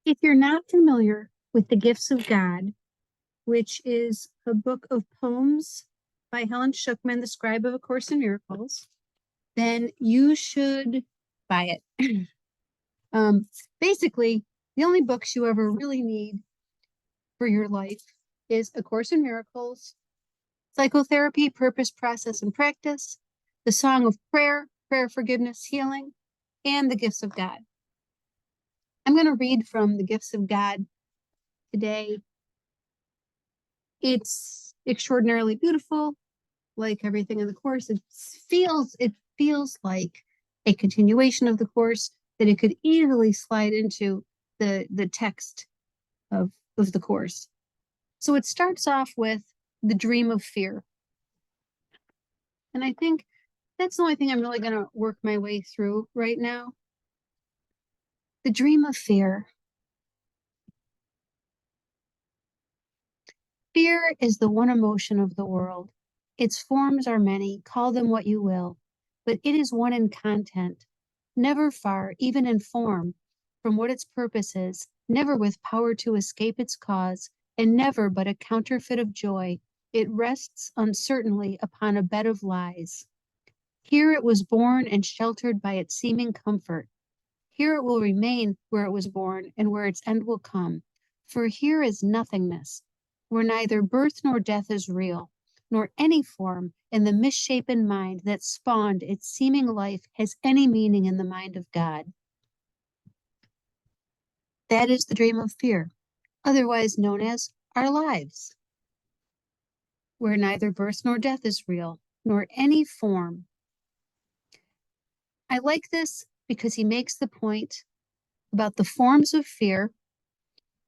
If you're not familiar with The Gifts of God, which is a book of poems by Helen Schuckman, the scribe of A Course in Miracles, then you should buy it. Basically, the only books you ever really need for your life is A Course in Miracles, Psychotherapy, Purpose, Process, and Practice, The Song of Prayer, Prayer, Forgiveness, Healing, and The Gifts of God. I'm going to read from The Gifts of God today. It's extraordinarily beautiful, like everything in the Course. It feels like a continuation of the Course, that it could easily slide into the text of the Course. So it starts off with the dream of fear. And I think that's the only thing I'm really going to work my way through right now. The dream of fear. Fear is the one emotion of the world. Its forms are many, call them what you will, but it is one in content, never far, even in form, from what its purpose is, never with power to escape its cause, and never but a counterfeit of joy. It rests uncertainly upon a bed of lies. Here it was born and sheltered by its seeming comfort. Here it will remain where it was born and where its end will come. For here is nothingness, where neither birth nor death is real, nor any form in the misshapen mind that spawned its seeming life has any meaning in the mind of God. That is the dream of fear, otherwise known as our lives, where neither birth nor death is real, nor any form. I like this because he makes the point about the forms of fear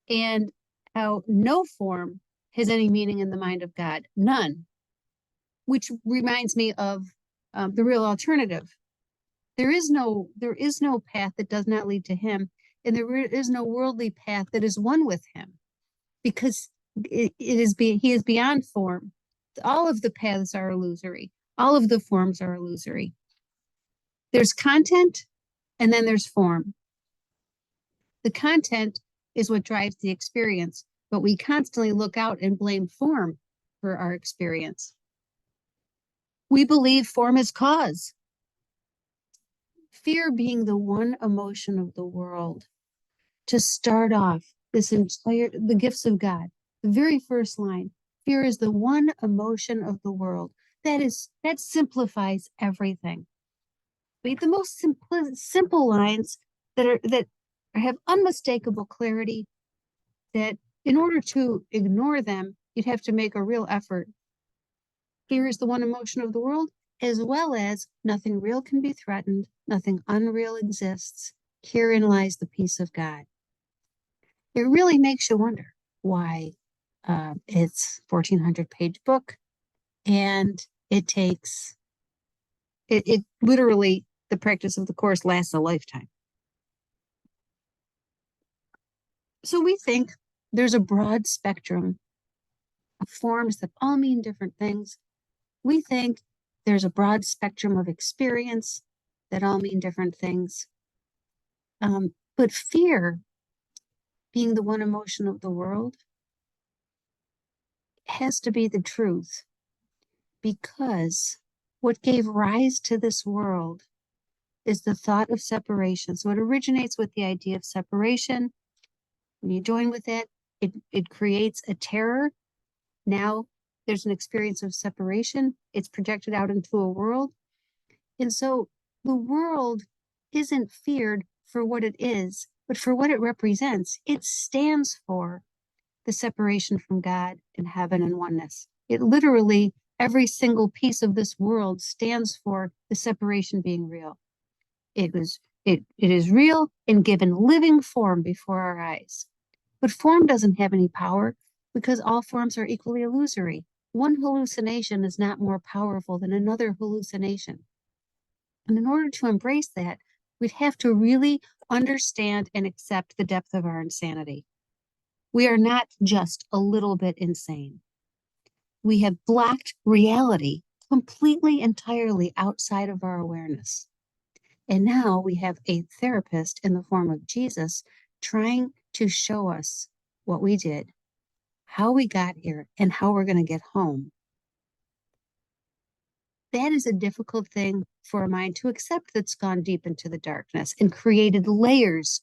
and how no form has any meaning in the mind of God, none, which reminds me of the real alternative. There is no path that does not lead to him, and there is no worldly path that is one with him, because he is beyond form. All of the paths are illusory. All of the forms are illusory. There's content, and then there's form. The content is what drives the experience, but we constantly look out and blame form for our experience. We believe form is cause. Fear being the one emotion of the world. To start off the gifts of God, the very first line, fear is the one emotion of the world. That simplifies everything. The most simple lines that have unmistakable clarity, that in order to ignore them, you'd have to make a real effort. Fear is the one emotion of the world, as well as nothing real can be threatened, nothing unreal exists. Herein lies the peace of God. It really makes you wonder why it's 1,400-page book, and it literally, the practice of the Course lasts a lifetime. So we think there's a broad spectrum of forms that all mean different things. We think there's a broad spectrum of experience that all mean different things. But fear, being the one emotion of the world, has to be the truth, because what gave rise to this world is the thought of separation. So it originates with the idea of separation. When you join with it, it creates a terror. Now there's an experience of separation. It's projected out into a world. And so the world isn't feared for what it is, but for what it represents. It stands for the separation from God and heaven and oneness. It literally, every single piece of this world stands for the separation being real. It is real and given living form before our eyes. But form doesn't have any power, because all forms are equally illusory. One hallucination is not more powerful than another hallucination. And in order to embrace that, we'd have to really understand and accept the depth of our insanity. We are not just a little bit insane. We have blocked reality completely, entirely outside of our awareness. And now we have a therapist in the form of Jesus trying to show us what we did, how we got here, and how we're going to get home. That is a difficult thing for a mind to accept that's gone deep into the darkness and created layers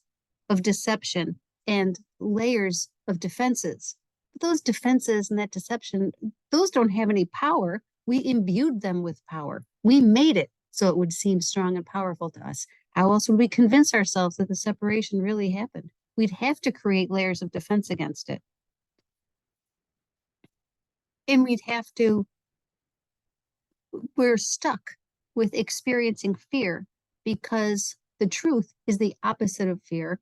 of deception and layers of defenses. But those defenses and that deception, those don't have any power. We imbued them with power. We made it so it would seem strong and powerful to us. How else would we convince ourselves that the separation really happened? We'd have to create layers of defense against it. And we're stuck with experiencing fear because the truth is the opposite of fear.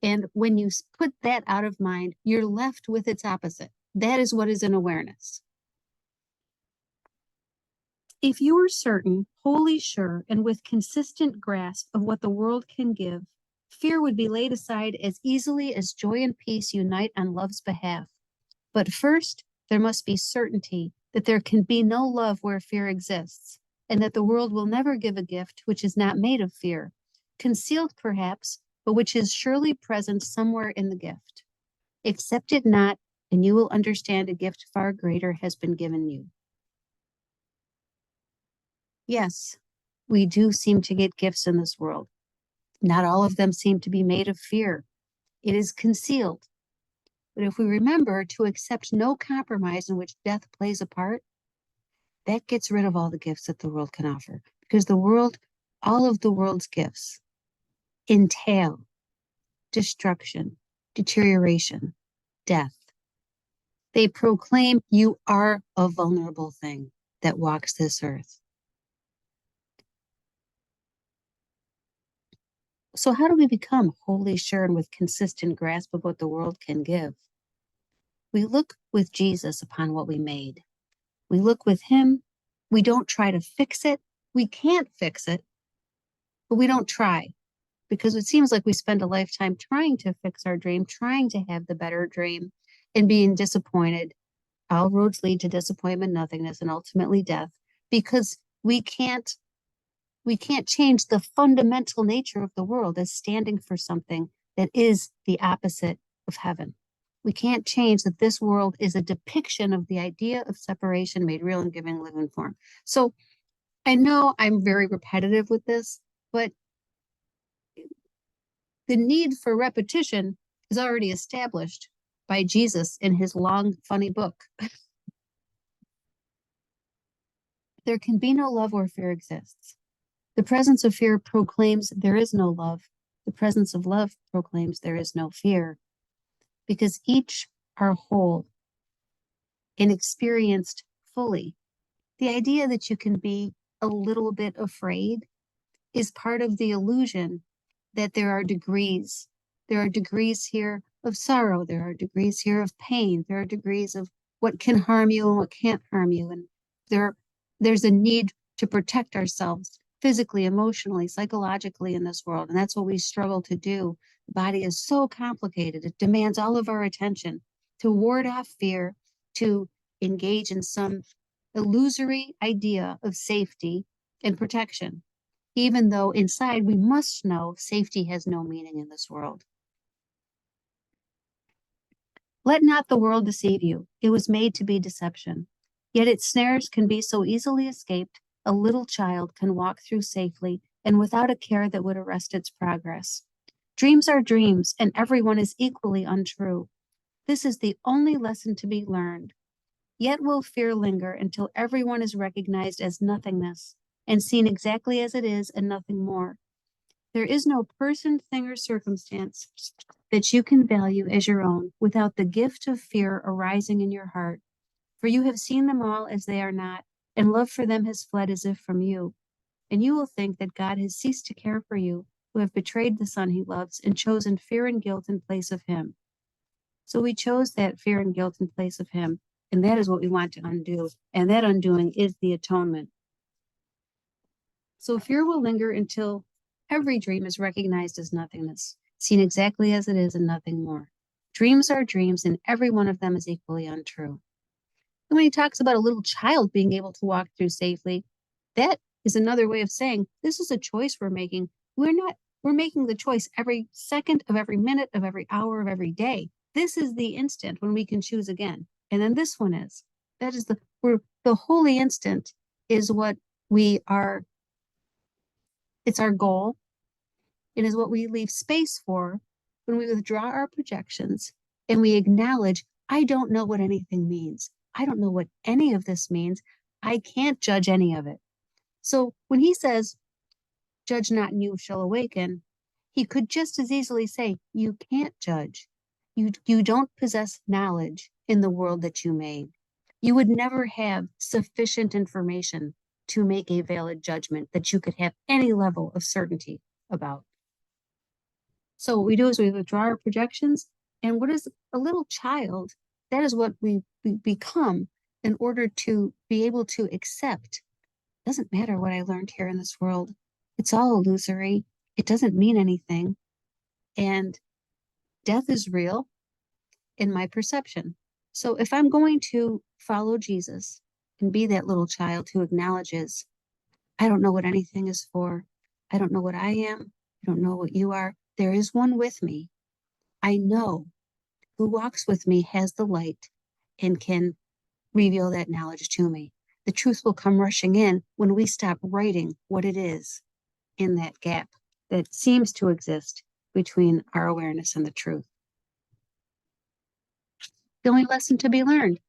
And when you put that out of mind, you're left with its opposite. That is what is in awareness. If you are certain, wholly sure, and with consistent grasp of what the world can give, fear would be laid aside as easily as joy and peace unite on love's behalf. But first, there must be certainty that there can be no love where fear exists, and that the world will never give a gift which is not made of fear, concealed perhaps, but which is surely present somewhere in the gift. Accept it not, and you will understand a gift far greater has been given you. Yes, we do seem to get gifts in this world. Not all of them seem to be made of fear. It is concealed. But if we remember to accept no compromise in which death plays a part, that gets rid of all the gifts that the world can offer. Because all of the world's gifts entail destruction, deterioration, death. They proclaim you are a vulnerable thing that walks this earth. So how do we become wholly sure and with consistent grasp of what the world can give? We look with Jesus upon what we made. We look with him. We don't try to fix it. We can't fix it, but we don't try, because it seems like we spend a lifetime trying to fix our dream, trying to have the better dream, and being disappointed. All roads lead to disappointment, nothingness, and ultimately death, because we can't change the fundamental nature of the world as standing for something that is the opposite of heaven. We can't change that this world is a depiction of the idea of separation made real and giving living form. So I know I'm very repetitive with this, but the need for repetition is already established by Jesus in his long, funny book. There can be no love where fear exists. The presence of fear proclaims there is no love. The presence of love proclaims there is no fear, because each are whole and experienced fully. The idea that you can be a little bit afraid is part of the illusion that there are degrees. There are degrees here of sorrow. There are degrees here of pain. There are degrees of what can harm you and what can't harm you. And there's a need to protect ourselves physically, emotionally, psychologically in this world. And that's what we struggle to do. The body is so complicated. It demands all of our attention to ward off fear, to engage in some illusory idea of safety and protection, even though inside we must know safety has no meaning in this world. Let not the world deceive you. It was made to be deception. Yet its snares can be so easily escaped, a little child can walk through safely and without a care that would arrest its progress. Dreams are dreams, and everyone is equally untrue. This is the only lesson to be learned. Yet will fear linger until everyone is recognized as nothingness and seen exactly as it is and nothing more. There is no person, thing, or circumstance that you can value as your own without the gift of fear arising in your heart. For you have seen them all as they are not, and love for them has fled as if from you. And you will think that God has ceased to care for you, who have betrayed the Son he loves and chosen fear and guilt in place of him. So we chose that fear and guilt in place of him, and that is what we want to undo. And that undoing is the atonement. So fear will linger until every dream is recognized as nothingness, seen exactly as it is and nothing more. Dreams are dreams, and every one of them is equally untrue. And when he talks about a little child being able to walk through safely, that is another way of saying this is a choice we're making. We're making the choice every second of every minute of every hour of every day. This is the instant when we can choose again. And then this one is. That is the holy instant is what we are, it's our goal. It is what we leave space for when we withdraw our projections and we acknowledge, I don't know what anything means. I don't know what any of this means. I can't judge any of it. So when he says, judge not and you shall awaken, he could just as easily say, you can't judge. You don't possess knowledge in the world that you made. You would never have sufficient information to make a valid judgment that you could have any level of certainty about. So what we do is we withdraw our projections, and what is a little child, that is what we become in order to be able to accept. Doesn't matter what I learned here in this world. It's all illusory. It doesn't mean anything. And death is real in my perception. So if I'm going to follow Jesus and be that little child who acknowledges, I don't know what anything is for. I don't know what I am. I don't know what you are. There is one with me. I know who walks with me has the light and can reveal that knowledge to me. The truth will come rushing in when we stop writing what it is in that gap that seems to exist between our awareness and the truth. The only lesson to be learned,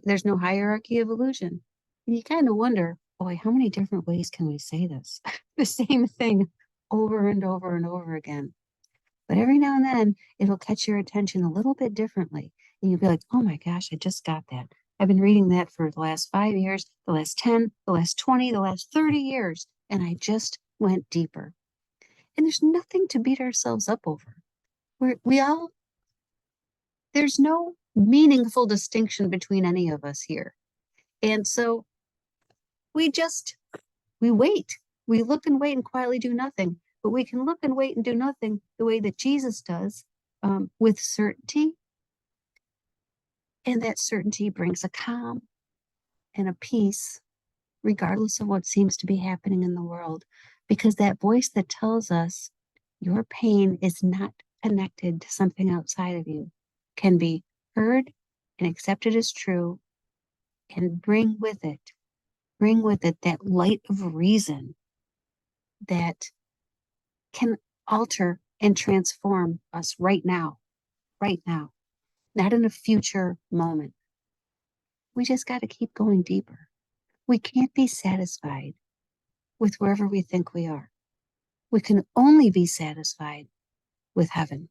there's no hierarchy of illusion. And you kind of wonder, boy, how many different ways can we say this? The same thing over and over and over again. But every now and then it'll catch your attention a little bit differently. And you'll be like, oh my gosh, I just got that. I've been reading that for the last 5 years, the last 10, the last 20, the last 30 years. And I just went deeper. And there's nothing to beat ourselves up over. There's no meaningful distinction between any of us here. And so we wait. We look and wait and quietly do nothing. But we can look and wait and do nothing the way that Jesus does, with certainty. And that certainty brings a calm and a peace, regardless of what seems to be happening in the world. Because that voice that tells us your pain is not connected to something outside of you can be heard and accepted as true, and bring with it that light of reason that can alter and transform us right now, not in a future moment. We just got to keep going deeper. We can't be satisfied with wherever we think we are. We can only be satisfied with heaven.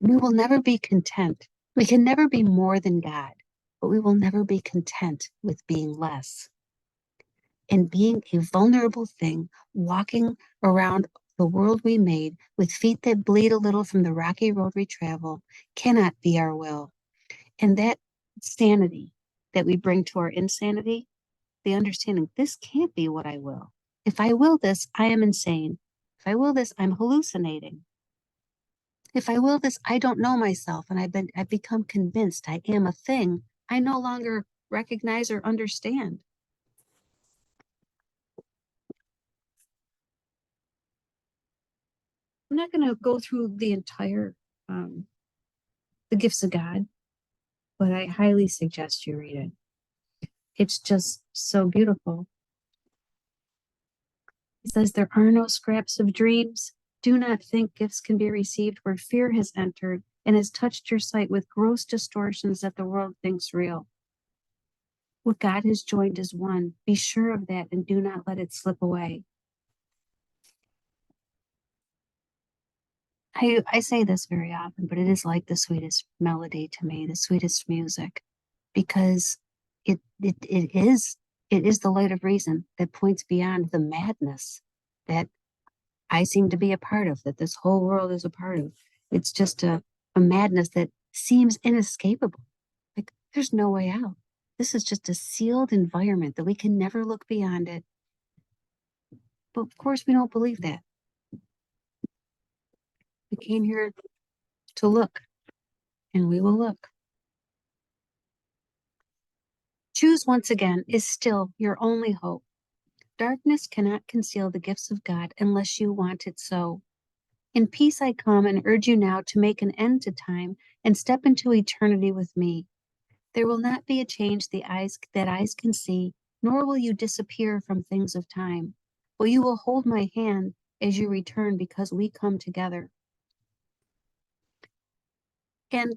We will never be content. We can never be more than God, but we will never be content with being less. And being a vulnerable thing, walking around the world we made with feet that bleed a little from the rocky road we travel, cannot be our will. And that sanity that we bring to our insanity, the understanding, this can't be what I will. If I will this, I am insane. If I will this, I'm hallucinating. If I will this, I don't know myself, and I've become convinced I am a thing I no longer recognize or understand. I'm not going to go through the entire The Gifts of God, but I highly suggest you read it. It's just so beautiful. He says, there are no scraps of dreams. Do not think gifts can be received where fear has entered and has touched your sight with gross distortions that the world thinks real. What God has joined is one. Be sure of that and do not let it slip away. I say this very often, but it is like the sweetest melody to me, the sweetest music, because it is the light of reason that points beyond the madness that I seem to be a part of, that this whole world is a part of. It's just a madness that seems inescapable. Like there's no way out. This is just a sealed environment that we can never look beyond it. But of course, we don't believe that. We came here to look, and we will look. Choose once again is still your only hope. Darkness cannot conceal the gifts of God unless you want it so. In peace I come and urge you now to make an end to time and step into eternity with me. There will not be a change that eyes can see, nor will you disappear from things of time. But you will hold my hand as you return because we come together. And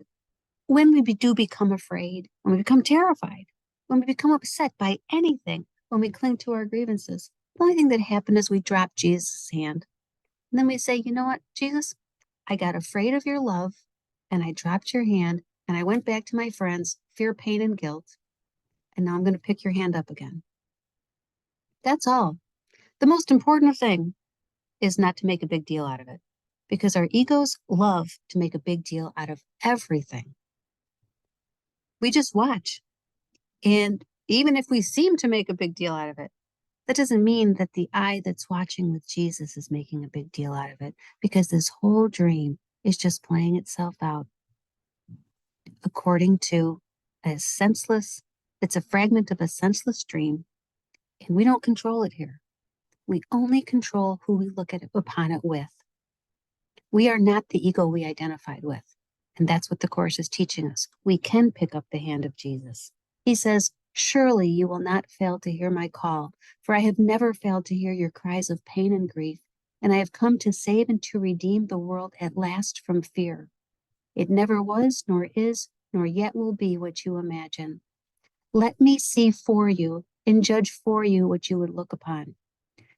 when we do become afraid, when we become terrified, when we become upset by anything, when we cling to our grievances, the only thing that happened is we drop Jesus' hand. And then we say, you know what, Jesus, I got afraid of your love and I dropped your hand and I went back to my friends, fear, pain, and guilt. And now I'm going to pick your hand up again. That's all. The most important thing is not to make a big deal out of it because our egos love to make a big deal out of everything. We just watch. And even if we seem to make a big deal out of it, that doesn't mean that the eye that's watching with Jesus is making a big deal out of it, because this whole dream is just playing itself out according to it's a fragment of a senseless dream, and we don't control it here. We only control who we look upon it with. We are not the ego we identified with. And that's what the Course is teaching us. We can pick up the hand of Jesus. He says, surely you will not fail to hear my call, for I have never failed to hear your cries of pain and grief, and I have come to save and to redeem the world at last from fear. It never was, nor is, nor yet will be what you imagine. Let me see for you and judge for you what you would look upon.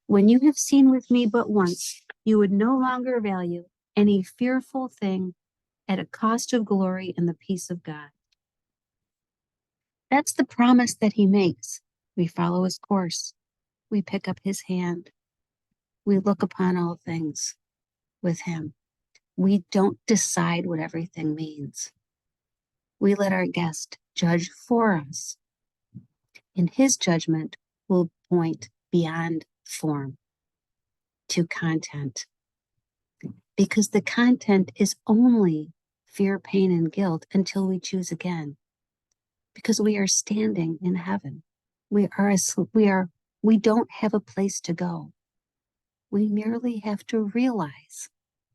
When you have seen with me but once, you would no longer value any fearful thing at a cost of glory and the peace of God. That's the promise that he makes. We follow his course. We pick up his hand. We look upon all things with him. We don't decide what everything means. We let our guest judge for us. And his judgment will point beyond form to content. Because the content is only fear, pain, and guilt until we choose again. Because we are standing in heaven. We don't have a place to go. We merely have to realize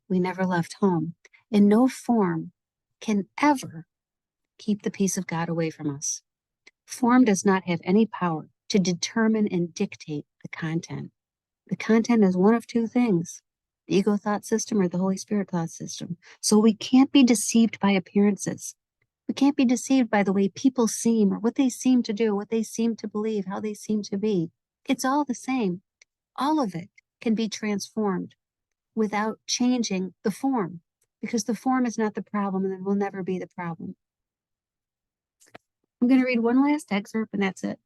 we never left home, and no form can ever keep the peace of God away from us. Form does not have any power to determine and dictate the content. The content is one of two things: the ego thought system or the Holy Spirit thought system. So we can't be deceived by appearances. We can't be deceived by the way people seem or what they seem to do, what they seem to believe, how they seem to be. It's all the same. All of it can be transformed without changing the form, because the form is not the problem and it will never be the problem. I'm going to read one last excerpt and that's it.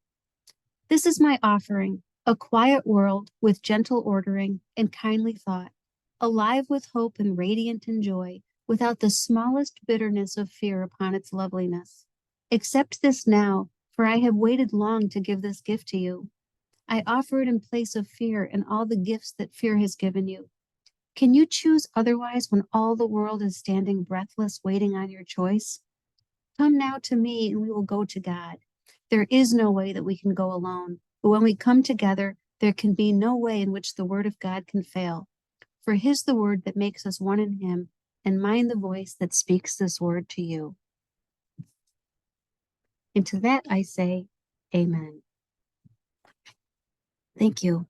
This is my offering, a quiet world with gentle ordering and kindly thought, alive with hope and radiant in joy, without the smallest bitterness of fear upon its loveliness. Accept this now, for I have waited long to give this gift to you. I offer it in place of fear and all the gifts that fear has given you. Can you choose otherwise when all the world is standing breathless, waiting on your choice? Come now to me and we will go to God. There is no way that we can go alone, but when we come together, there can be no way in which the word of God can fail. For his the word that makes us one in him, and mine the voice that speaks this word to you. And to that I say, amen. Thank you.